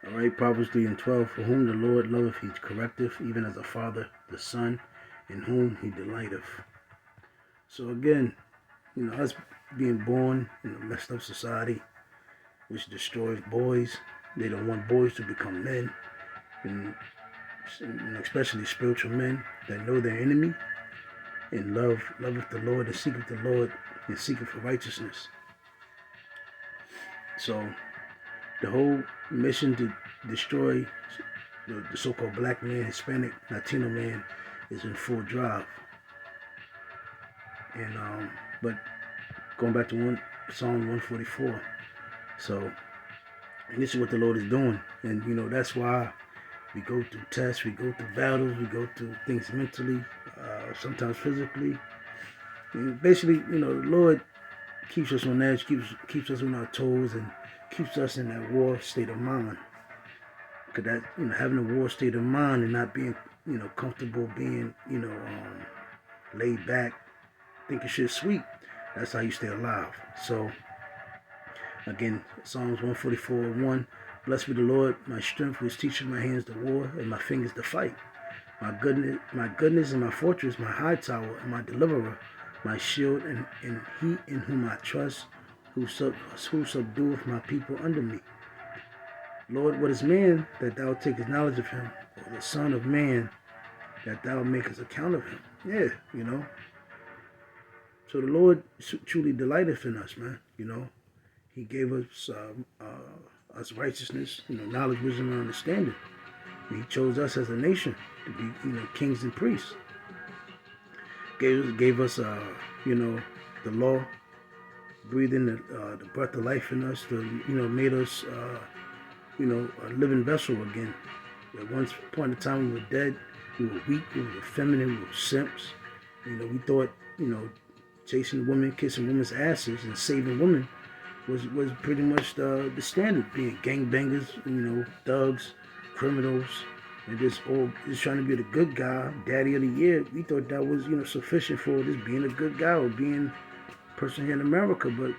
All right, Proverbs 3 and 12. For whom the Lord loveth, he correcteth, even as a father the son, in whom he delighteth. So again, us being born in a messed up society, which destroys boys. They don't want boys to become men, and especially spiritual men that know their enemy and loveth the Lord and seeketh the Lord and seeketh for righteousness. So the whole mission to destroy the so-called black man, Hispanic, Latino man is in full drive. And but going back to Psalm 144. So, and this is what the Lord is doing, and that's why we go through tests, we go through battles, we go through things mentally, sometimes physically. And basically, the Lord keeps us on edge, keeps us on our toes, and keeps us in that war state of mind. Because that, having a war state of mind and not being, comfortable, being, laid back, thinking shit's sweet. That's how you stay alive. So, again, Psalms 144:1. Blessed be the Lord, my strength, which teaches my hands to war and my fingers to fight. My goodness and my fortress, my high tower and my deliverer, my shield and he in whom I trust, who subdueth my people under me. Lord, what is man that thou takest knowledge of him, or the son of man that thou makest account of him? Yeah, So the Lord truly delighteth in us, man. He gave us righteousness, knowledge, wisdom, and understanding. And he chose us as a nation to be, kings and priests. Gave us, the law, breathing the breath of life in us, made us, a living vessel again. At one point in time, we were dead, we were weak, we were feminine, we were simps. We thought, chasing women, kissing women's asses, and saving women was pretty much the standard. Being gangbangers, thugs, criminals, and just trying to be the good guy, daddy of the year. We thought that was sufficient for just being a good guy or being a person here in America. But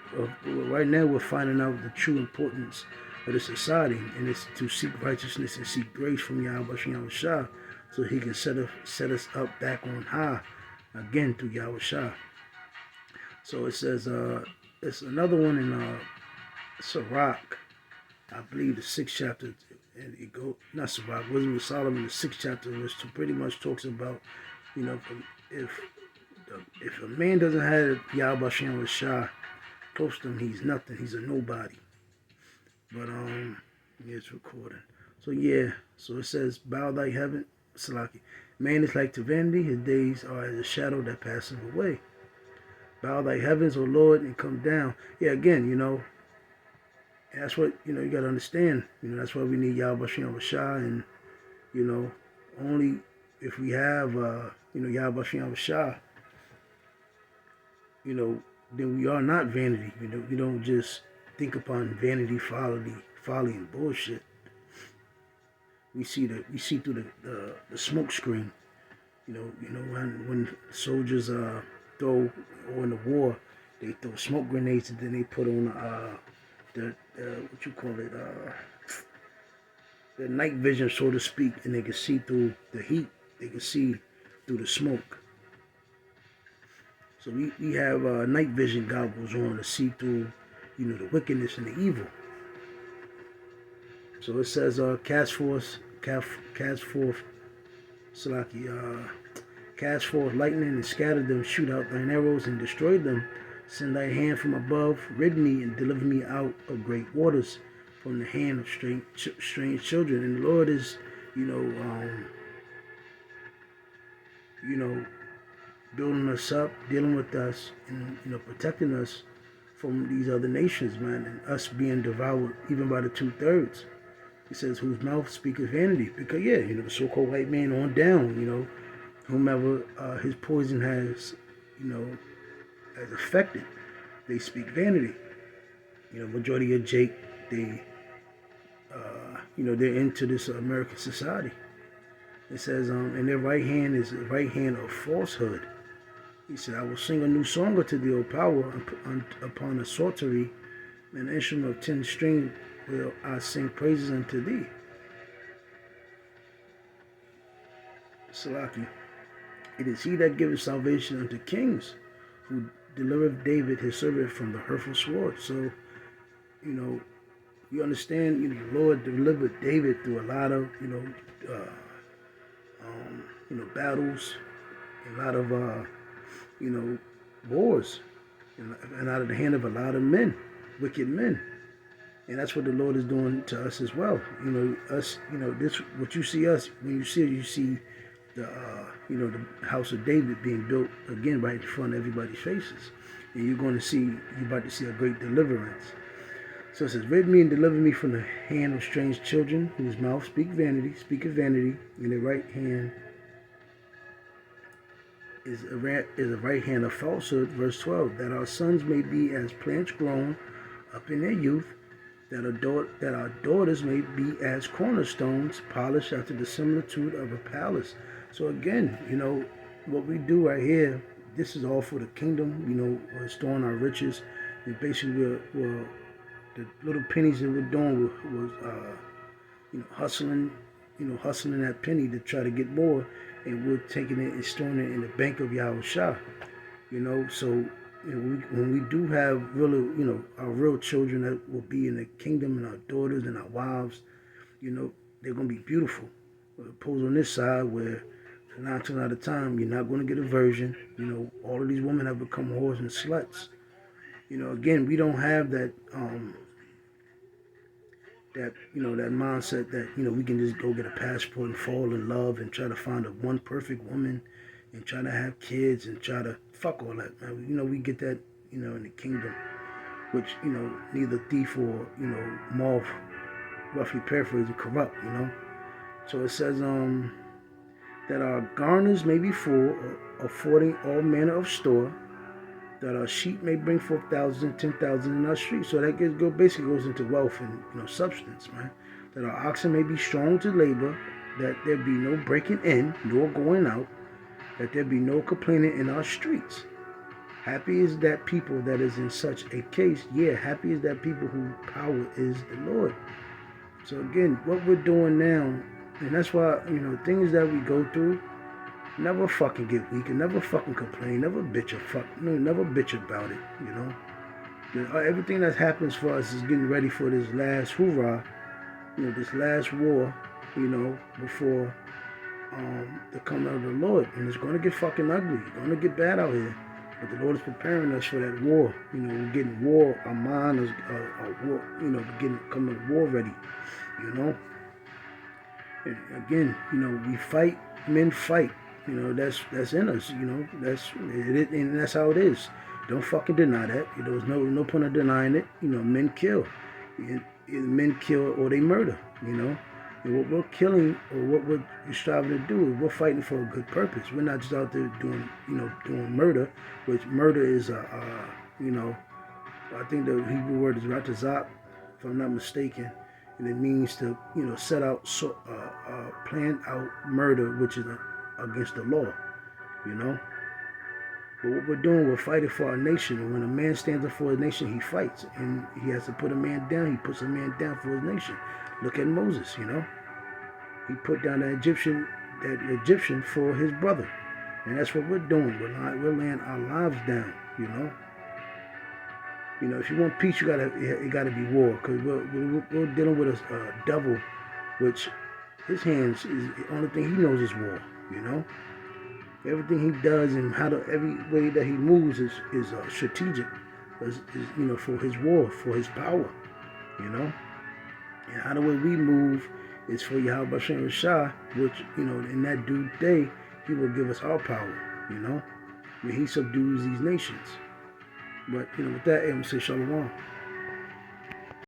right now we're finding out the true importance of the society, and it's to seek righteousness and seek grace from Yahweh Shah, so he can set us up back on high again through Yahweh Shah. So it says, it's another one in Sirach, I believe the 6th chapter, and it go not Sirach, Wisdom of Solomon, the 6th chapter, which pretty much talks about, if a man doesn't have Yahweh Shah close to him, he's nothing, he's a nobody. But it's recording. So so it says, bow thy heaven, Salaki. Man is like to vanity, his days are as a shadow that passeth away. Bow thy heavens, O Lord, and come down. Yeah, again, that's what, you got to understand. That's why we need Yahweh Shah, and, only if we have, Yahweh Shah, then we are not vanity. We don't just think upon vanity, folly, and bullshit. We see through the smoke screen. When soldiers throw, or in the war, they throw smoke grenades, and then they put on the night vision, so to speak, and they can see through the heat. They can see through the smoke. So we have night vision goggles on to see through, the wickedness and the evil. So it says, cast forth, Salaki, cast forth lightning and scatter them, shoot out thine arrows and destroy them. Send thy hand from above, rid me and deliver me out of great waters, from the hand of strange children. And the Lord is, building us up, dealing with us, and protecting us from these other nations, man, and us being devoured even by the 2/3. He says, whose mouth speaketh vanity. Because the so-called white man on down, whomever his poison has affected, they speak vanity. Majority of Jake, they they're into this American society. It says, and their right hand is the right hand of falsehood. He said, I will sing a new song unto thee, O power, upon a psaltery, an instrument of 10 string will I sing praises unto thee. Salaki. It is he that giveth salvation unto kings, who delivereth David his servant from the hurtful sword. So, you understand, the Lord delivered David through a lot of, battles, a lot of, wars, and out of the hand of a lot of men, wicked men. And that's what the Lord is doing to us as well. This, what you see us, when you see the, the house of David being built again right in front of everybody's faces. And you're about to see a great deliverance. So it says, rid me and deliver me from the hand of strange children, whose mouth speaketh vanity, and their right hand is a right hand of falsehood. Verse 12, that our sons may be as plants grown up in their youth, that our daughters may be as cornerstones, polished after the similitude of a palace. So again, what we do right here, this is all for the kingdom, we're storing our riches. And basically, we're the little pennies that we're doing was hustling that penny to try to get more, and we're taking it and storing it in the bank of Yahweh Shah. So when we do have really, our real children that will be in the kingdom, and our daughters and our wives, they're going to be beautiful. Opposed on this side, where 9 times out of time, you're not going to get a virgin. All of these women have become whores and sluts. Again, we don't have that, that mindset that, we can just go get a passport and fall in love and try to find a one perfect woman and try to have kids and try to fuck all that, man. We get that, in the kingdom, which, neither thief or, moth, roughly paraphrasing, corrupt, So it says, that our garners may be full, affording all manner of store, that our sheep may bring forth thousands and 10,000 in our streets. So that basically goes into wealth and substance, man. That our oxen may be strong to labor, that there be no breaking in nor going out, that there be no complaining in our streets. Happy is that people that is in such a case. Yeah, happy is that people whose power is the Lord. So again, what we're doing now, and that's why, things that we go through, never fucking get weak and never fucking complain, never bitch never bitch about it, Everything that happens for us is getting ready for this last hoorah, this last war, before the coming of the Lord. And it's going to get fucking ugly. It's going to get bad out here. But the Lord is preparing us for that war. We're getting war, our mind is war, coming war ready, And again, we fight, men fight. That's in us. That's it, and that's how it is. Don't fucking deny that. There's no point of denying it. Men kill. Men kill or they murder. And what we're killing or what we're striving to do is we're fighting for a good purpose. We're not just out there doing murder, which murder is I think the Hebrew word is ratazak, if I'm not mistaken, and it means to set out plan out murder, which is against the law, But what we're doing, we're fighting for our nation. And when a man stands up for his nation, he fights. And he has to put a man down. He puts a man down for his nation. Look at Moses, He put down that Egyptian for his brother. And that's what we're doing. We're laying our lives down, If you want peace, it gotta be war. Because we're dealing with a devil, which his hands is the only thing he knows is war, Everything he does and every way that he moves is strategic, is for his war, for his power, And how the way we move is for Yahweh Bashem Shah, which, in that due day, he will give us our power, when he subdues these nations. But, with that, I'm going to say Shalom.